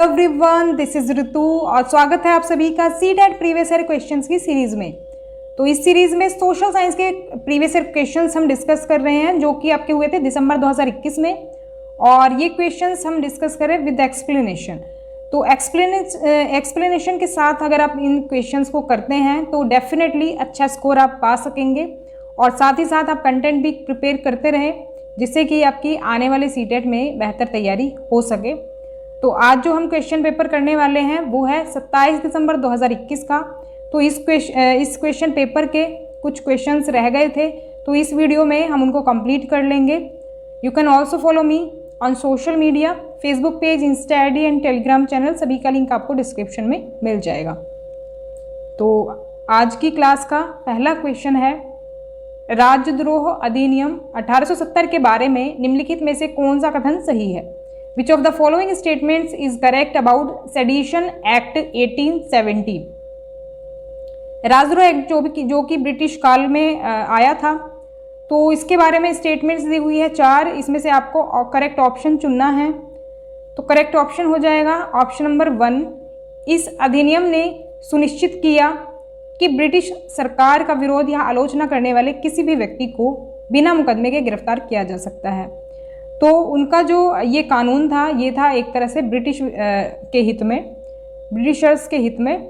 Everyone, this is ऋतु और स्वागत है आप सभी का सीटेट प्रीवियस ईयर क्वेश्चंस की सीरीज में। तो इस सीरीज में सोशल साइंस के प्रीवियस ईयर क्वेश्चंस हम डिस्कस कर रहे हैं जो कि आपके हुए थे दिसंबर 2021 में, और ये क्वेश्चंस हम डिस्कस करें विद एक्सप्लेनेशन। तो एक्सप्लेनेशन के साथ अगर आप इन क्वेश्चंस को करते हैं तो डेफिनेटली अच्छा स्कोर आप पा सकेंगे, और साथ ही साथ आप कंटेंट भी प्रिपेयर करते रहें जिससे कि आपकी आने वाले सीटेट में बेहतर तैयारी हो सके। तो आज जो हम क्वेश्चन पेपर करने वाले हैं वो है 27 दिसंबर 2021 का। तो इस क्वेश्चन पेपर के कुछ क्वेश्चंस रह गए थे, तो इस वीडियो में हम उनको कंप्लीट कर लेंगे। You can also follow me on social media, Facebook page, Insta ID and Telegram channel, सभी का लिंक आपको डिस्क्रिप्शन में मिल जाएगा। तो आज की क्लास का पहला क्वेश्चन है, राजद्रोह अधिनियम 1870 के बारे में निम्नलिखित में से कौन सा कथन सही है? Which of the following statements is correct about Sedition Act 1870? राजद्रोह एक्ट जो कि ब्रिटिश काल में आया था, तो इसके बारे में स्टेटमेंट्स दी हुई है 4। इसमें से आपको करेक्ट ऑप्शन चुनना है। तो करेक्ट ऑप्शन हो जाएगा ऑप्शन नंबर 1। इस अधिनियम ने सुनिश्चित किया कि ब्रिटिश सरकार का विरोध या आलोचना करने वाले किसी भी व्यक्ति को बिना मुकदमे के गिरफ्तार किया जा सकता है। तो उनका जो ये कानून था, ये था एक तरह से ब्रिटिश के हित में, ब्रिटिशर्स के हित में,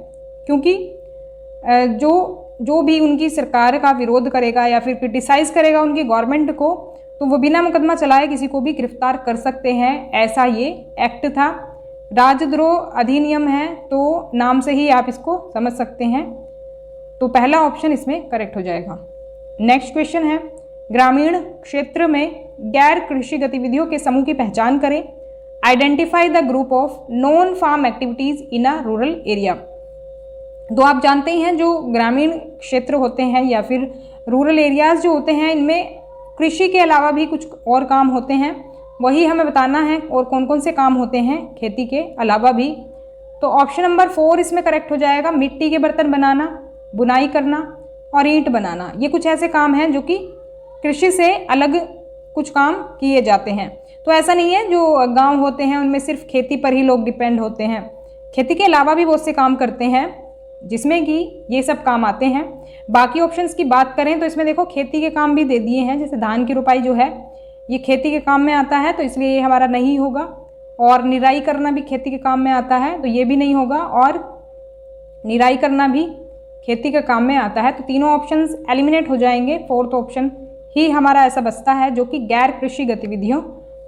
क्योंकि जो भी उनकी सरकार का विरोध करेगा या फिर क्रिटिसाइज़ करेगा उनकी गवर्नमेंट को, तो वो बिना मुकदमा चलाए किसी को भी गिरफ्तार कर सकते हैं। ऐसा ये एक्ट था। राजद्रोह अधिनियम है, तो नाम से ही आप इसको समझ सकते हैं। तो पहला ऑप्शन इसमें करेक्ट हो जाएगा। नेक्स्ट क्वेश्चन है, ग्रामीण क्षेत्र में गैर कृषि गतिविधियों के समूह की पहचान करें। Identify the group of non farm activities in a rural area. तो आप जानते हैं जो ग्रामीण क्षेत्र होते हैं या फिर रूरल एरियाज जो होते हैं, इनमें कृषि के अलावा भी कुछ और काम होते हैं, वही हमें बताना है। और कौन कौन से काम होते हैं खेती के अलावा भी। तो ऑप्शन नंबर 4 इसमें करेक्ट हो जाएगा। मिट्टी के बर्तन बनाना, बुनाई करना और ईंट बनाना, ये कुछ ऐसे काम हैं जो कि कृषि से अलग कुछ काम किए जाते हैं। तो ऐसा नहीं है जो गांव होते हैं उनमें सिर्फ खेती पर ही लोग डिपेंड होते हैं, खेती के अलावा भी बहुत से काम करते हैं जिसमें कि ये सब काम आते हैं। बाकी ऑप्शंस की बात करें तो इसमें देखो खेती के काम भी दे दिए हैं, जैसे धान की रुपाई जो है ये खेती के काम में आता है, तो इसलिए ये हमारा नहीं होगा। और निराई करना भी खेती के काम में आता है, तो ये भी नहीं होगा। और निराई करना भी खेती के काम में आता है, तो तीनों ऑप्शंस एलिमिनेट हो जाएंगे। फोर्थ ऑप्शन ही हमारा ऐसा बचता है जो कि गैर कृषि गतिविधियों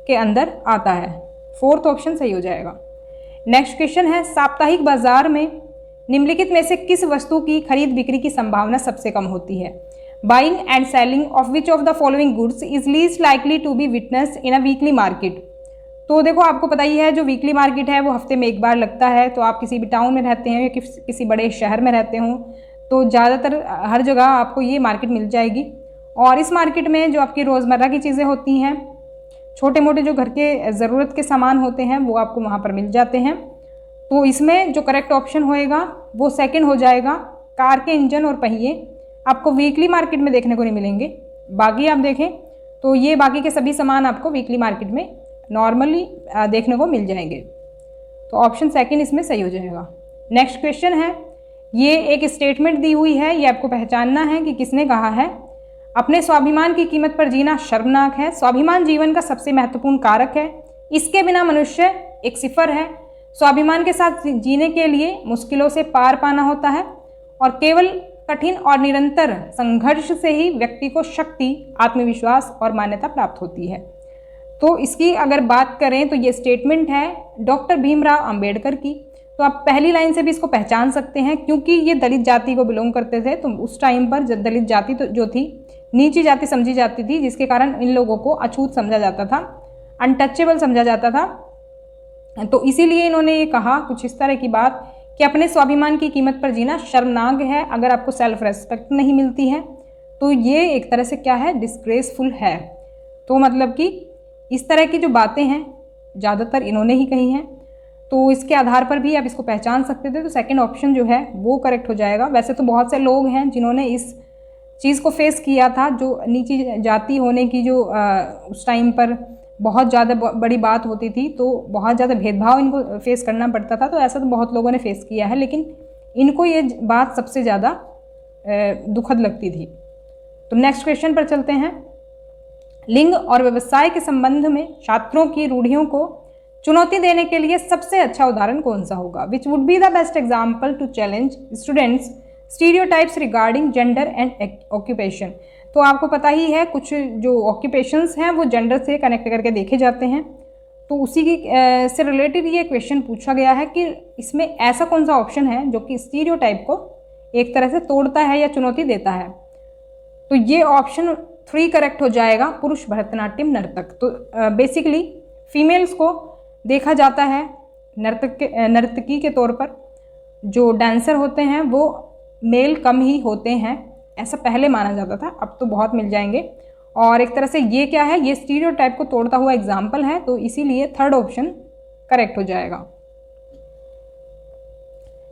के अंदर आता है। फोर्थ ऑप्शन सही हो जाएगा। नेक्स्ट क्वेश्चन है, साप्ताहिक बाजार में निम्नलिखित में से किस वस्तु की खरीद बिक्री की संभावना सबसे कम होती है? Buying and selling of which of the following goods is least likely to be witnessed in a weekly market. तो देखो आपको पता ही है जो वीकली मार्केट है वो हफ्ते में एक बार लगता है। तो आप किसी भी टाउन में रहते हैं या किसी बड़े शहर में रहते हो तो ज़्यादातर हर जगह आपको ये मार्केट मिल जाएगी। और इस मार्केट में जो आपकी रोज़मर्रा की चीज़ें होती हैं, छोटे मोटे जो घर के ज़रूरत के सामान होते हैं, वो आपको वहाँ पर मिल जाते हैं। तो इसमें जो करेक्ट ऑप्शन होएगा वो सेकंड हो जाएगा। कार के इंजन और पहिए आपको वीकली मार्केट में देखने को नहीं मिलेंगे। बाकी आप देखें तो ये बाकी के सभी सामान आपको वीकली मार्केट में नॉर्मली देखने को मिल जाएंगे। तो ऑप्शन सेकंड इसमें सही हो जाएगा। नेक्स्ट क्वेश्चन है, ये एक स्टेटमेंट दी हुई है, ये आपको पहचानना है कि किसने कहा है। अपने स्वाभिमान की कीमत पर जीना शर्मनाक है। स्वाभिमान जीवन का सबसे महत्वपूर्ण कारक है, इसके बिना मनुष्य एक सिफर है। स्वाभिमान के साथ जीने के लिए मुश्किलों से पार पाना होता है और केवल कठिन और निरंतर संघर्ष से ही व्यक्ति को शक्ति, आत्मविश्वास और मान्यता प्राप्त होती है। तो इसकी अगर बात करें तो ये स्टेटमेंट है डॉक्टर भीमराव अंबेडकर की। तो आप पहली लाइन से भी इसको पहचान सकते हैं, क्योंकि ये दलित जाति को बिलोंग करते थे। तो उस टाइम पर दलित जाति तो जो थी नीची जाति समझी जाती थी, जिसके कारण इन लोगों को अछूत समझा जाता था, अनटचेबल समझा जाता था। तो इसीलिए इन्होंने ये कहा कुछ इस तरह की बात कि अपने स्वाभिमान की कीमत पर जीना शर्मनाक है। अगर आपको सेल्फ रेस्पेक्ट नहीं मिलती है तो ये एक तरह से क्या है, डिस्ग्रेसफुल है। तो मतलब कि इस तरह की जो बातें हैं ज़्यादातर इन्होंने ही कही हैं। तो इसके आधार पर भी आप इसको पहचान सकते थे। तो सेकंड ऑप्शन जो है वो करेक्ट हो जाएगा। वैसे तो बहुत से लोग हैं जिन्होंने इस चीज़ को फेस किया था, जो नीची जाति होने की जो उस टाइम पर बहुत ज़्यादा बड़ी बात होती थी, तो बहुत ज़्यादा भेदभाव इनको फेस करना पड़ता था। तो ऐसा तो बहुत लोगों ने फेस किया है, लेकिन इनको ये बात सबसे ज़्यादा दुखद लगती थी। तो नेक्स्ट क्वेश्चन पर चलते हैं। लिंग और व्यवसाय के संबंध में छात्रों की रूढ़ियों को चुनौती देने के लिए सबसे अच्छा उदाहरण कौन सा होगा? Which would be the best example to challenge students stereotypes regarding gender and occupation. तो आपको पता ही है, कुछ जो ऑक्यूपेशंस हैं वो जेंडर से कनेक्ट करके देखे जाते हैं। तो उसी की से रिलेटेड ये क्वेश्चन पूछा गया है कि इसमें ऐसा कौन सा ऑप्शन है जो कि स्टीरियोटाइप को एक तरह से तोड़ता है या चुनौती देता है। तो ये ऑप्शन 3 करेक्ट हो जाएगा, पुरुष भरतनाट्यम नर्तक। तो बेसिकली फीमेल्स को देखा जाता है नर्तकी के तौर पर, जो डांसर होते हैं वो मेल कम ही होते हैं, ऐसा पहले माना जाता था, अब तो बहुत मिल जाएंगे। और एक तरह से ये क्या है, ये स्टीरियोटाइप को तोड़ता हुआ एग्जाम्पल है, तो इसीलिए 3rd ऑप्शन करेक्ट हो जाएगा।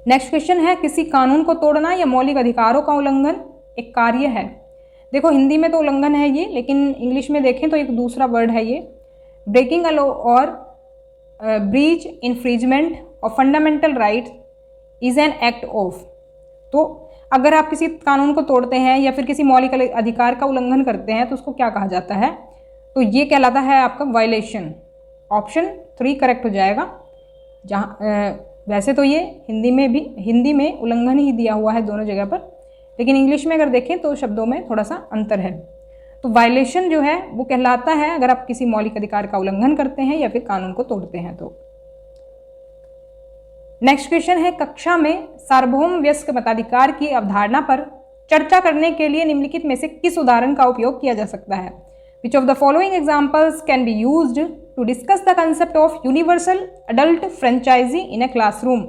नेक्स्ट क्वेश्चन है, किसी कानून को तोड़ना या मौलिक अधिकारों का उल्लंघन एक कार्य है। देखो हिंदी में तो उल्लंघन है ये, लेकिन इंग्लिश में देखें तो एक दूसरा वर्ड है ये, ब्रेकिंग अ लॉ और breach infringement of fundamental rights is an act of. तो अगर आप किसी कानून को तोड़ते हैं या फिर किसी मौलिक अधिकार का उल्लंघन करते हैं तो उसको क्या कहा जाता है? तो ये कहलाता है आपका वायलेशन। ऑप्शन 3 करेक्ट हो जाएगा। जहाँ वैसे तो ये हिंदी में उल्लंघन ही दिया हुआ है दोनों जगह पर, लेकिन इंग्लिश में अगर देखें तो शब्दों में थोड़ा सा अंतर है। तो वायलेशन जो है वो कहलाता है अगर आप किसी मौलिक अधिकार का उल्लंघन करते हैं या फिर कानून को तोड़ते हैं तो। नेक्स्ट क्वेश्चन है, कक्षा में सार्वभौम वयस्क मताधिकार की अवधारणा पर चर्चा करने के लिए निम्नलिखित में से किस उदाहरण का उपयोग किया जा सकता है? Which of the following examples can be used to discuss the concept of universal adult franchise in a classroom.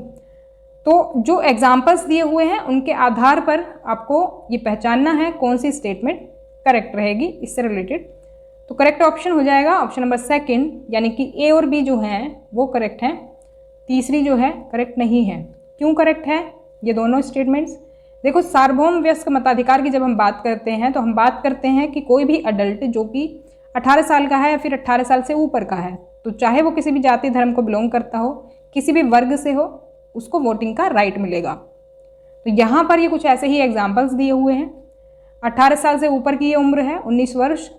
तो जो एग्जाम्पल्स दिए हुए हैं उनके आधार पर आपको ये पहचानना है कौन सी स्टेटमेंट करेक्ट रहेगी इससे रिलेटेड। तो करेक्ट ऑप्शन हो जाएगा ऑप्शन नंबर 2, यानी कि ए और बी जो हैं वो करेक्ट हैं, तीसरी जो है करेक्ट नहीं है। क्यों करेक्ट है ये दोनों स्टेटमेंट्स? देखो सार्वभौम वयस्क मताधिकार की जब हम बात करते हैं तो हम बात करते हैं कि कोई भी अडल्ट जो कि 18 साल का है या फिर 18 साल से ऊपर का है, तो चाहे वो किसी भी जाति धर्म को बिलोंग करता हो, किसी भी वर्ग से हो, उसको वोटिंग का राइट मिलेगा। तो यहाँ पर ये कुछ ऐसे ही एग्जाम्पल्स दिए हुए हैं। 18 साल से ऊपर की ये उम्र है 19 वर्ष,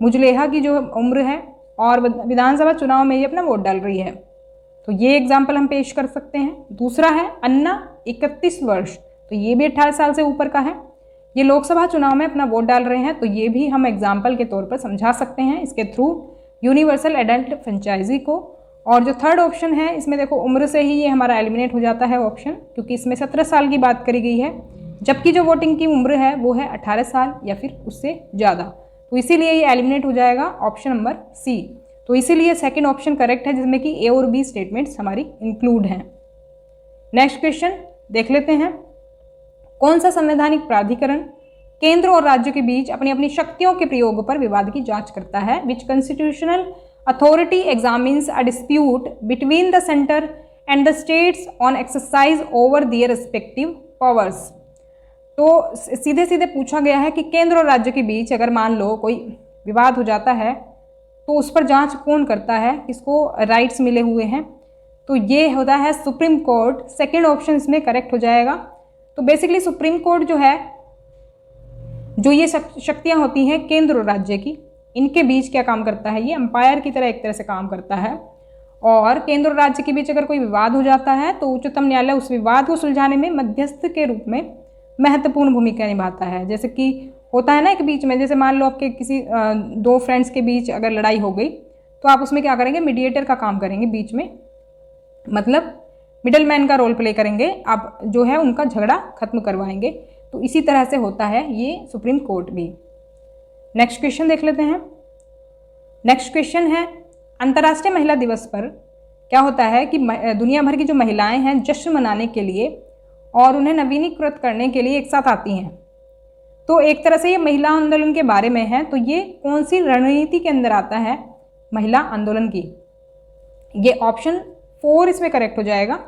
मुजलेहा की जो उम्र है, और विधानसभा चुनाव में ये अपना वोट डाल रही है। तो ये एग्जाम्पल हम पेश कर सकते हैं। दूसरा है अन्ना 31 वर्ष, तो ये भी 18 साल से ऊपर का है, ये लोकसभा चुनाव में अपना वोट डाल रहे हैं, तो ये भी हम एग्जाम्पल के तौर पर समझा सकते हैं इसके थ्रू यूनिवर्सल एडल्ट फ्रेंचाइजी को। और जो 3rd ऑप्शन है इसमें देखो उम्र से ही ये हमारा एलिमिनेट हो जाता है ऑप्शन, क्योंकि इसमें 17 साल की बात करी गई है, जबकि जो वोटिंग की उम्र है वो है 18 साल या फिर उससे ज़्यादा, तो इसीलिए ये एलिमिनेट हो जाएगा ऑप्शन नंबर सी। तो इसीलिए 2nd ऑप्शन करेक्ट है जिसमें कि ए और बी स्टेटमेंट्स हमारी इंक्लूड हैं। नेक्स्ट क्वेश्चन देख लेते हैं, कौन सा संवैधानिक प्राधिकरण केंद्र और राज्य के बीच अपनी अपनी शक्तियों के प्रयोग पर विवाद की जांच करता है? Which constitutional authority examines a dispute between the centre and the states on exercise over their respective powers. तो सीधे सीधे पूछा गया है कि केंद्र और राज्य के बीच अगर मान लो कोई विवाद हो जाता है तो उस पर जांच कौन करता है, किसको राइट्स मिले हुए हैं? तो ये होता है सुप्रीम कोर्ट। 2nd ऑप्शन इसमें करेक्ट हो जाएगा। तो बेसिकली सुप्रीम कोर्ट जो है, जो ये शक्तियाँ होती हैं केंद्र और राज्य की, इनके बीच क्या काम करता है? ये अंपायर की तरह एक तरह से काम करता है। और केंद्र और राज्य के बीच अगर कोई विवाद हो जाता है तो उच्चतम न्यायालय उस विवाद को सुलझाने में मध्यस्थ के रूप में महत्वपूर्ण भूमिका निभाता है। जैसे कि होता है ना एक बीच में, जैसे मान लो आपके किसी 2 फ्रेंड्स के बीच अगर लड़ाई हो गई तो आप उसमें क्या करेंगे? मीडिएटर का काम करेंगे, बीच में मतलब मिडल मैन का रोल प्ले करेंगे, आप जो है उनका झगड़ा खत्म करवाएंगे। तो इसी तरह से होता है ये सुप्रीम कोर्ट भी। नेक्स्ट क्वेश्चन देख लेते हैं। नेक्स्ट क्वेश्चन है, अंतर्राष्ट्रीय महिला दिवस पर क्या होता है कि दुनिया भर की जो महिलाएं हैं जश्न मनाने के लिए और उन्हें नवीनीकृत करने के लिए एक साथ आती हैं। तो एक तरह से ये महिला आंदोलन के बारे में है। तो ये कौन सी रणनीति के अंदर आता है महिला आंदोलन की? ये ऑप्शन 4 इसमें करेक्ट हो जाएगा,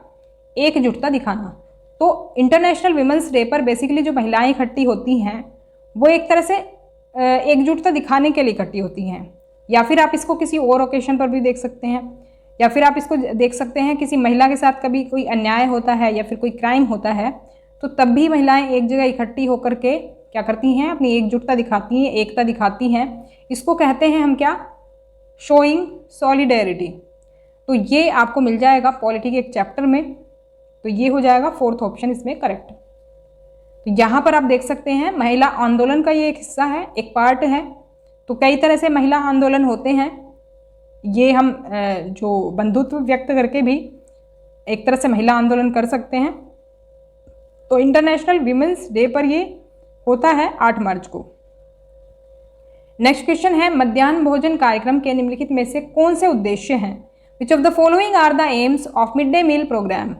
एकजुटता दिखाना। तो इंटरनेशनल विमेंस डे पर बेसिकली जो महिलाएं इकट्ठी होती हैं वो एक तरह से एकजुटता दिखाने के लिए इकट्ठी होती हैं। या फिर आप इसको किसी और ओकेशन पर भी देख सकते हैं, या फिर आप इसको देख सकते हैं किसी महिला के साथ कभी कोई अन्याय होता है या फिर कोई क्राइम होता है तो तब भी महिलाएं एक जगह इकट्ठी होकर के क्या करती हैं, अपनी एकजुटता दिखाती हैं, एकता दिखाती हैं। इसको कहते हैं हम क्या, शोइंग सॉलिडेरिटी। तो ये आपको मिल जाएगा पॉलिटी के एक चैप्टर में। तो ये हो जाएगा 4th ऑप्शन इसमें करेक्ट। तो यहाँ पर आप देख सकते हैं महिला आंदोलन का ये एक हिस्सा है, एक पार्ट है। तो कई तरह से महिला आंदोलन होते हैं, ये हम जो बंधुत्व व्यक्त करके भी एक तरह से महिला आंदोलन कर सकते हैं। तो इंटरनेशनल वीमेंस डे पर ये होता है 8 मार्च को। नेक्स्ट क्वेश्चन है, मध्याह्न भोजन कार्यक्रम के निम्नलिखित में से कौन से उद्देश्य हैं? Which of the following are the aims of mid day meal programme?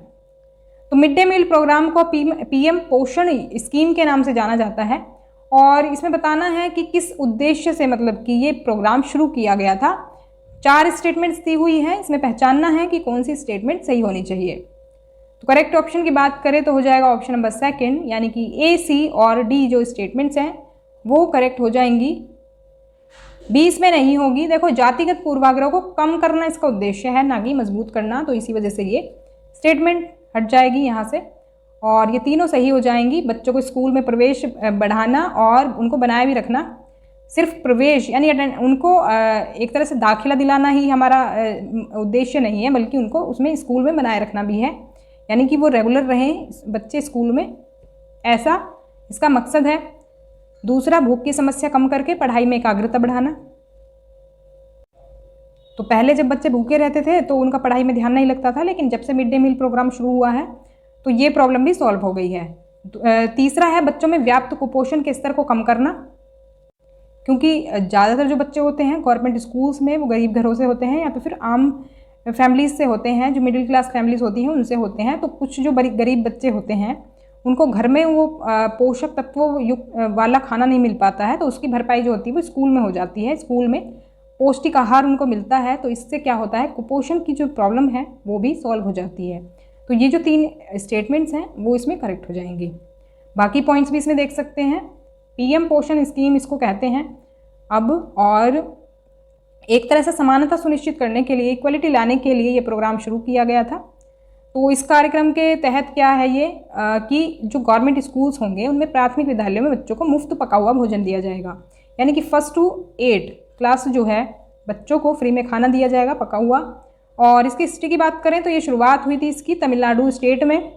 तो मिड डे मील प्रोग्राम को पीएम पोषण स्कीम के नाम से जाना जाता है और इसमें बताना है कि किस उद्देश्य से, मतलब कि ये प्रोग्राम शुरू किया गया था। 4 स्टेटमेंट्स दी हुई हैं, इसमें पहचानना है कि कौन सी स्टेटमेंट सही होनी चाहिए। तो करेक्ट ऑप्शन की बात करें तो हो जाएगा ऑप्शन नंबर 2, यानी कि ए, सी और डी जो स्टेटमेंट्स हैं वो करेक्ट हो जाएंगी। बी इसमें नहीं होगी। देखो, जातिगत पूर्वाग्रह को कम करना इसका उद्देश्य है, ना कि मजबूत करना, तो इसी वजह से ये स्टेटमेंट हट जाएगी यहाँ से। और ये तीनों सही हो जाएंगी। बच्चों को स्कूल में प्रवेश बढ़ाना और उनको बनाए भी रखना, सिर्फ प्रवेश यानी उनको एक तरह से दाखिला दिलाना ही हमारा उद्देश्य नहीं है, बल्कि उनको उसमें स्कूल में बनाए रखना भी है, यानी कि वो रेगुलर रहें बच्चे स्कूल में, ऐसा इसका मकसद है। दूसरा, भूख की समस्या कम करके पढ़ाई में एकाग्रता बढ़ाना। तो पहले जब बच्चे भूखे रहते थे तो उनका पढ़ाई में ध्यान नहीं लगता था, लेकिन जब से मिड डे मील प्रोग्राम शुरू हुआ है तो ये प्रॉब्लम भी सॉल्व हो गई है। तीसरा है, बच्चों में व्याप्त कुपोषण के स्तर को कम करना, क्योंकि ज़्यादातर जो बच्चे होते हैं गवर्नमेंट स्कूल्स में वो गरीब घरों से होते हैं या तो फिर आम फैमिलीज से होते हैं, जो मिडिल क्लास फैमिलीज होती हैं उनसे होते हैं। तो कुछ जो गरीब बच्चे होते हैं उनको घर में वो पोषक तत्वों युक्त वाला खाना नहीं मिल पाता है, तो उसकी भरपाई जो होती है वो स्कूल में हो जाती है। स्कूल में पौष्टिक आहार उनको मिलता है, तो इससे क्या होता है, कुपोषण की जो प्रॉब्लम है वो भी सॉल्व हो जाती है। तो ये जो 3 स्टेटमेंट्स हैं वो इसमें करेक्ट हो जाएंगी। बाकी पॉइंट्स भी इसमें देख सकते हैं। पीएम पोषण स्कीम इसको कहते हैं अब, और एक तरह से समानता सुनिश्चित करने के लिए, इक्वलिटी लाने के लिए ये प्रोग्राम शुरू किया गया था। तो इस कार्यक्रम के तहत क्या है ये कि जो गवर्नमेंट स्कूल्स होंगे उनमें प्राथमिक विद्यालयों में बच्चों को मुफ्त पका हुआ भोजन दिया जाएगा, यानी कि 1st to 8 क्लास जो है बच्चों को फ्री में खाना दिया जाएगा पका हुआ। और इसकी हिस्ट्री की बात करें तो ये शुरुआत हुई थी इसकी तमिलनाडु स्टेट में,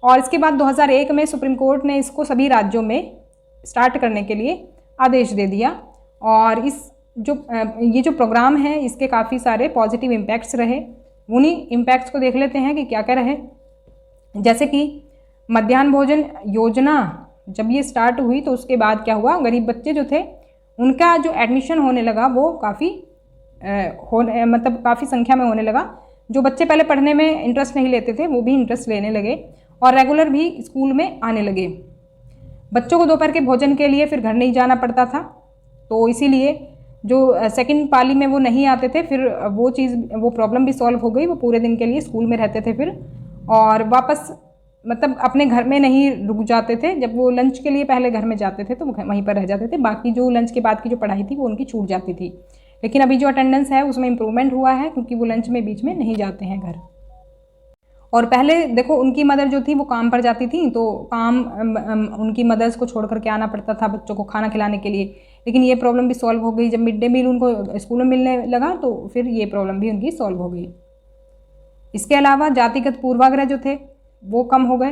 और इसके बाद 2001 में सुप्रीम कोर्ट ने इसको सभी राज्यों में स्टार्ट करने के लिए आदेश दे दिया। और ये जो प्रोग्राम है इसके काफ़ी सारे पॉजिटिव इम्पैक्ट्स रहे। उन्हीं इम्पैक्ट्स को देख लेते हैं कि क्या क्या रहे। जैसे कि मध्याह्न भोजन योजना जब ये स्टार्ट हुई तो उसके बाद क्या हुआ, गरीब बच्चे जो थे उनका जो एडमिशन होने लगा वो काफ़ी काफ़ी संख्या में होने लगा। जो बच्चे पहले पढ़ने में इंटरेस्ट नहीं लेते थे वो भी इंटरेस्ट लेने लगे और रेगुलर भी स्कूल में आने लगे। बच्चों को दोपहर के भोजन के लिए फिर घर नहीं जाना पड़ता था, तो इसीलिए जो सेकंड पाली में वो नहीं आते थे, फिर वो प्रॉब्लम भी सॉल्व हो गई। वो पूरे दिन के लिए स्कूल में रहते थे फिर, और वापस अपने घर में नहीं रुक जाते थे। जब वो लंच के लिए पहले घर में जाते थे तो वो वहीं पर रह जाते थे, बाकी जो लंच के बाद की जो पढ़ाई थी वो उनकी छूट जाती थी। लेकिन अभी जो अटेंडेंस है उसमें इम्प्रूवमेंट हुआ है, क्योंकि वो लंच में बीच में नहीं जाते हैं घर। और पहले देखो उनकी मदर जो थी वो काम पर जाती थी, तो काम उनकी मदर्स को छोड़ करके आना पड़ता था बच्चों को खाना खिलाने के लिए। लेकिन ये प्रॉब्लम भी सॉल्व हो गई जब मिड डे मील उनको स्कूल में मिलने लगा, तो फिर ये प्रॉब्लम भी उनकी सॉल्व हो गई। इसके अलावा जातिगत पूर्वाग्रह जो थे वो कम हो गए,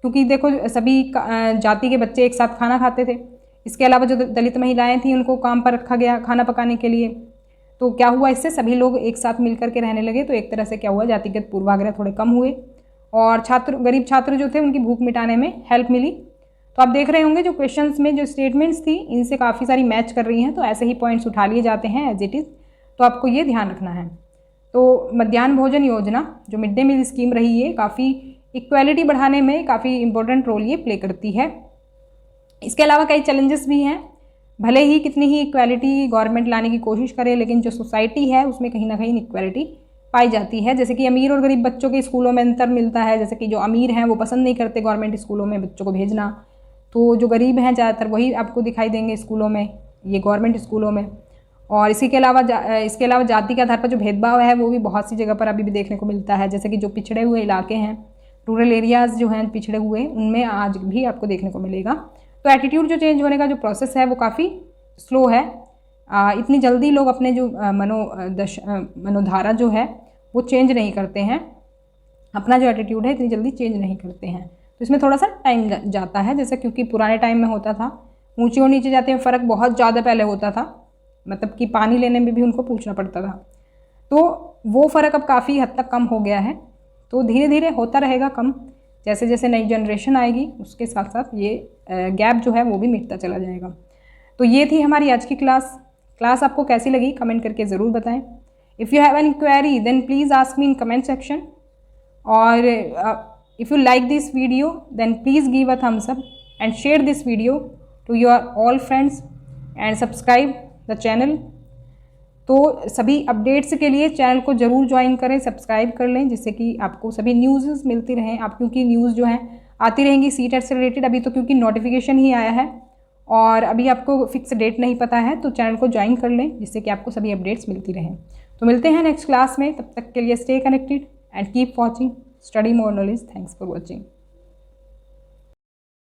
क्योंकि देखो सभी जाति के बच्चे एक साथ खाना खाते थे। इसके अलावा जो दलित महिलाएं थीं उनको काम पर रखा गया खाना पकाने के लिए, तो क्या हुआ, इससे सभी लोग एक साथ मिल करके रहने लगे। तो एक तरह से क्या हुआ, जातिगत पूर्वाग्रह थोड़े कम हुए और गरीब छात्र जो थे उनकी भूख मिटाने में हेल्प मिली। तो आप देख रहे होंगे जो क्वेश्चंस में जो स्टेटमेंट्स थी इनसे काफ़ी सारी मैच कर रही हैं, तो ऐसे ही पॉइंट्स उठा लिए जाते हैं एज इट इज़, तो आपको ये ध्यान रखना है। तो मध्याह्न भोजन योजना जो मिड डे मील स्कीम रही है काफ़ी इक्वालिटी बढ़ाने में काफ़ी इंपॉर्टेंट रोल ये प्ले करती है। इसके अलावा कई चैलेंजेस भी हैं। भले ही कितनी ही इक्वालिटी गवर्नमेंट लाने की कोशिश करे, लेकिन जो सोसाइटी है उसमें कहीं ना कहीं इक्वालिटी पाई जाती है। जैसे कि अमीर और गरीब बच्चों के स्कूलों में अंतर मिलता है। जैसे कि जो अमीर हैं वो पसंद नहीं करते गवर्नमेंट स्कूलों में बच्चों को भेजना, तो जो गरीब हैं ज़्यादातर वही आपको दिखाई देंगे स्कूलों में, ये गवर्नमेंट स्कूलों में। और इसके अलावा जाति के आधार पर जो भेदभाव है वो भी बहुत सी जगह पर अभी भी देखने को मिलता है। जैसे कि जो पिछड़े हुए इलाके हैं, रूरल एरियाज़ जो हैं पिछड़े हुए, उनमें आज भी आपको देखने को मिलेगा। तो एटीट्यूड जो चेंज होने का जो प्रोसेस है वो काफ़ी स्लो है। इतनी जल्दी लोग अपने जो मनोधारा जो है वो चेंज नहीं करते हैं, अपना जो एटीट्यूड है इतनी जल्दी चेंज नहीं करते हैं। तो इसमें थोड़ा सा टाइम जाता है, जैसे क्योंकि पुराने टाइम में होता था ऊंचे और नीचे जाते हैं फ़र्क बहुत ज़्यादा पहले होता था, मतलब कि पानी लेने में भी उनको पूछना पड़ता था। तो वो फ़र्क अब काफ़ी हद तक कम हो गया है। तो धीरे धीरे होता रहेगा कम, जैसे जैसे नई जनरेशन आएगी उसके साथ साथ ये गैप जो है वो भी मिटता चला जाएगा। तो ये थी हमारी आज की क्लास आपको कैसी लगी कमेंट करके ज़रूर बताएं। If you have any query then please ask me in comment section, और if you like this video then please give a thumbs up and share this video to your all friends and subscribe the channel. तो सभी updates के लिए channel को ज़रूर join करें, subscribe कर लें, जिससे कि आपको सभी न्यूज़ मिलती रहें। आप क्योंकि न्यूज़ जो है आती रहेंगी सीटेट से रिलेटेड, अभी तो क्योंकि नोटिफिकेशन ही आया है और अभी आपको फिक्स डेट नहीं पता है, तो चैनल को ज्वाइन कर लें जिससे कि आपको सभी अपडेट्स मिलती रहें। तो मिलते हैं नेक्स्ट क्लास में, तब तक के लिए stay connected and keep watching study more knowledge. Thanks for watching.